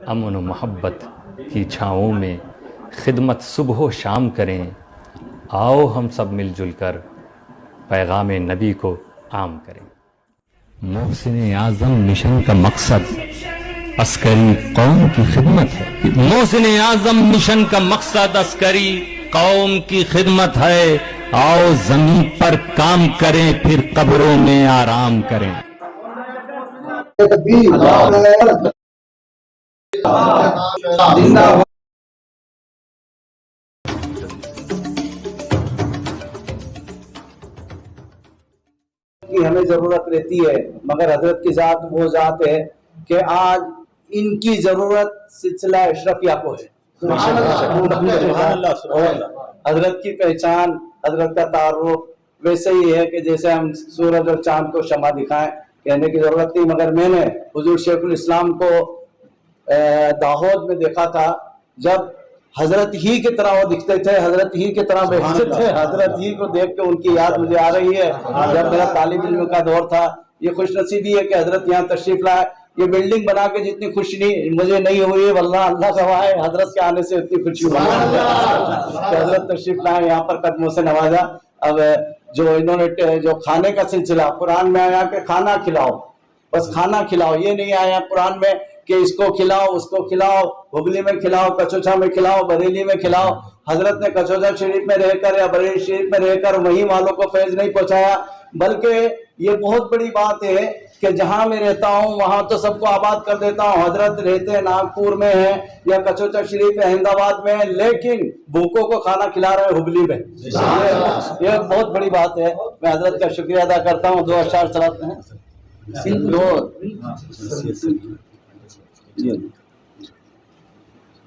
امن و محبت کی چھاؤں میں خدمت صبح و شام کریں. آؤ ہم سب مل جل کر پیغام نبی کو عام کریں. محسن اعظم مشن کا مقصد عسکری قوم کی خدمت ہے. محسن اعظم مشن کا مقصد عسکری قوم کی خدمت ہے. آؤ زمین پر کام کریں پھر قبروں میں آرام کریں. کی ہمیں ضرورت رہتی ہے، مگر حضرت کی ذات وہ ذات ہے کہ آج ان کی ضرورت سلسلہ اشرفیہ کو ہے. حضرت کی پہچان، حضرت کا تعارف ویسے ہی ہے کہ جیسے ہم سورج اور چاند کو شمع دکھائیں، کہنے کی ضرورت نہیں. مگر میں نے حضور شیخ الاسلام کو داہود میں دیکھا تھا، جب حضرت ہی کی طرح وہ دکھتے تھے، حضرت ہی کی طرح بیٹھتے تھے. حضرت ہی کو دیکھ کے ان کی یاد مجھے آ رہی ہے جب میرا طالب علم کا دور تھا. یہ خوش نصیبی ہے کہ حضرت یہاں تشریف لائے. یہ بلڈنگ بنا کے جتنی خوشی مجھے نہیں ہوئی، واللہ اللہ گواہ ہے، حضرت کے آنے سے اتنی خوشی ہوئی کہ حضرت تشریف لائے، یہاں پر قدموں سے نوازا. اب جو انہوں نے جو کھانے کا سلسلہ قرآن میں آیا کہ کھانا کھلاؤ، بس کھانا کھلاؤ، یہ نہیں آیا قرآن میں کہ اس کو کھلاؤ اس کو کھلاؤ، ہگلی میں کھلاؤ، کچوچا میں کھلاؤ، بریلی میں کھلاؤ. حضرت نے کچوچا شریف میں رہ کر یا بریلی شریف میں رہ کر وہیں والوں کو فیض نہیں پہنچایا، بلکہ یہ بہت بڑی بات ہے کہ جہاں میں رہتا ہوں وہاں تو سب کو آباد کر دیتا ہوں. حضرت رہتے ہیں ناگپور میں ہیں یا کچوچا شریف احمد آباد میں ہیں، لیکن بھوکوں کو کھانا کھلا رہے ہیں ہگلی میں. یہ بہت بڑی بات ہے. میں حضرت کا شکریہ ادا کرتا ہوں. دو اشعار سناتے ہیں.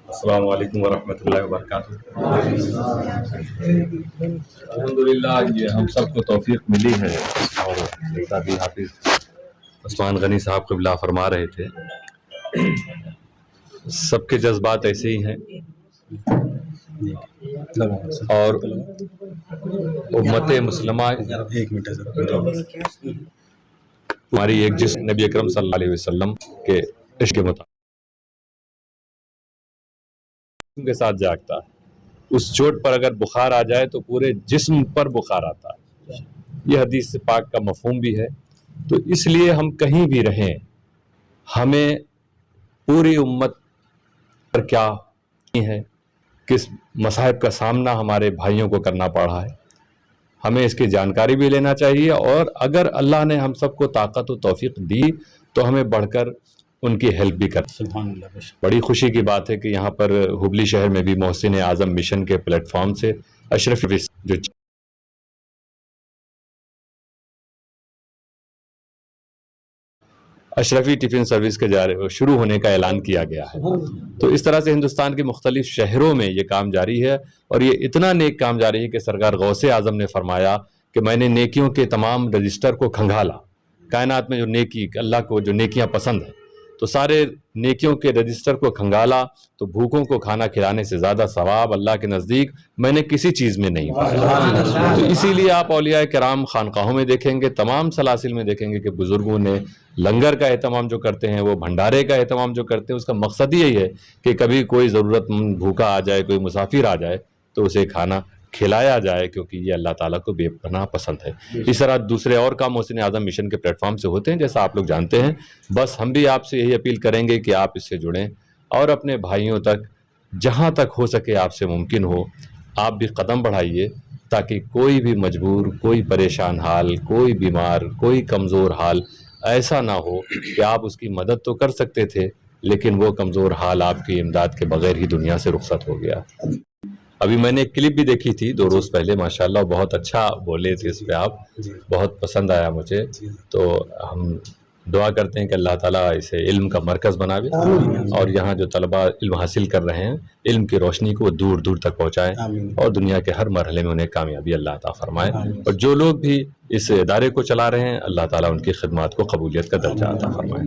السلام علیکم ورحمۃ اللہ وبرکاتہ. الحمدللہ یہ ہم سب کو توفیق ملی ہے، اور جیسا بھی حافظ عثمان غنی صاحب قبلہ فرما رہے تھے، سب کے جذبات ایسے ہی ہیں، اور امت مسلمہ ہماری ایک جسم نبی اکرم صلی اللہ علیہ وسلم کے عشق کے مطابق کے ساتھ جاگتا ہے. اس چوٹ پر اگر بخار آ جائے تو پورے جسم پر بخار آتا ہے. یہ حدیث پاک کا مفہوم بھی ہے. تو اس لیے ہم کہیں بھی رہیں، ہمیں پوری امت پر کیا ہے، کس مصائب کا سامنا ہمارے بھائیوں کو کرنا پڑا ہے، ہمیں اس کی جانکاری بھی لینا چاہیے. اور اگر اللہ نے ہم سب کو طاقت و توفیق دی تو ہمیں بڑھ کر ان کی ہیلپ بھی کر. بڑی خوشی کی بات ہے کہ یہاں پر ہبلی شہر میں بھی محسن اعظم مشن کے پلیٹ فارم سے اشرفی ٹفن سروس کے شروع ہونے کا اعلان کیا گیا ہے. تو اس طرح سے ہندوستان کے مختلف شہروں میں یہ کام جاری ہے، اور یہ اتنا نیک کام جاری ہے کہ سرکار غوث اعظم نے فرمایا کہ میں نے نیکیوں کے تمام رجسٹر کو کھنگالا. کائنات میں جو نیکی، اللہ کو جو نیکیاں پسند ہیں، تو سارے نیکیوں کے رجسٹر کو کھنگالا، تو بھوکوں کو کھانا کھلانے سے زیادہ ثواب اللہ کے نزدیک میں نے کسی چیز میں نہیں پایا. تو اسی لیے آپ اولیاء کرام خانقاہوں میں دیکھیں گے، تمام سلاسل میں دیکھیں گے کہ بزرگوں نے لنگر کا اہتمام جو کرتے ہیں، وہ بھنڈارے کا اہتمام جو کرتے ہیں، اس کا مقصد یہی ہے کہ کبھی کوئی ضرورت مند بھوکا آ جائے، کوئی مسافر آ جائے تو اسے کھانا کھلایا جائے، کیونکہ یہ اللہ تعالیٰ کو بے پناہ پسند ہے. اس طرح دوسرے اور کام محسن اعظم مشن کے پلیٹ فارم سے ہوتے ہیں، جیسا آپ لوگ جانتے ہیں. بس ہم بھی آپ سے یہی اپیل کریں گے کہ آپ اس سے جڑیں، اور اپنے بھائیوں تک جہاں تک ہو سکے آپ سے ممکن ہو آپ بھی قدم بڑھائیے، تاکہ کوئی بھی مجبور، کوئی پریشان حال، کوئی بیمار، کوئی کمزور حال ایسا نہ ہو کہ آپ اس کی مدد تو کر سکتے تھے لیکن وہ کمزور حال آپ کی امداد کے بغیر ہی دنیا سے رخصت ہو گیا. ابھی میں نے ایک کلپ بھی دیکھی تھی 2 روز پہلے، ماشاءاللہ بہت اچھا بولے تھے اس پہ آپ، بہت پسند آیا مجھے. تو ہم دعا کرتے ہیں کہ اللہ تعالیٰ اسے علم کا مرکز بناوے، اور یہاں جو طلباء علم حاصل کر رہے ہیں علم کی روشنی کو دور دور تک پہنچائیں، اور دنیا کے ہر مرحلے میں انہیں کامیابی اللہ عطا فرمائے. اور جو لوگ بھی اس ادارے کو چلا رہے ہیں اللہ تعالیٰ ان کی خدمات کو قبولیت کا درجہ عطا فرمائے.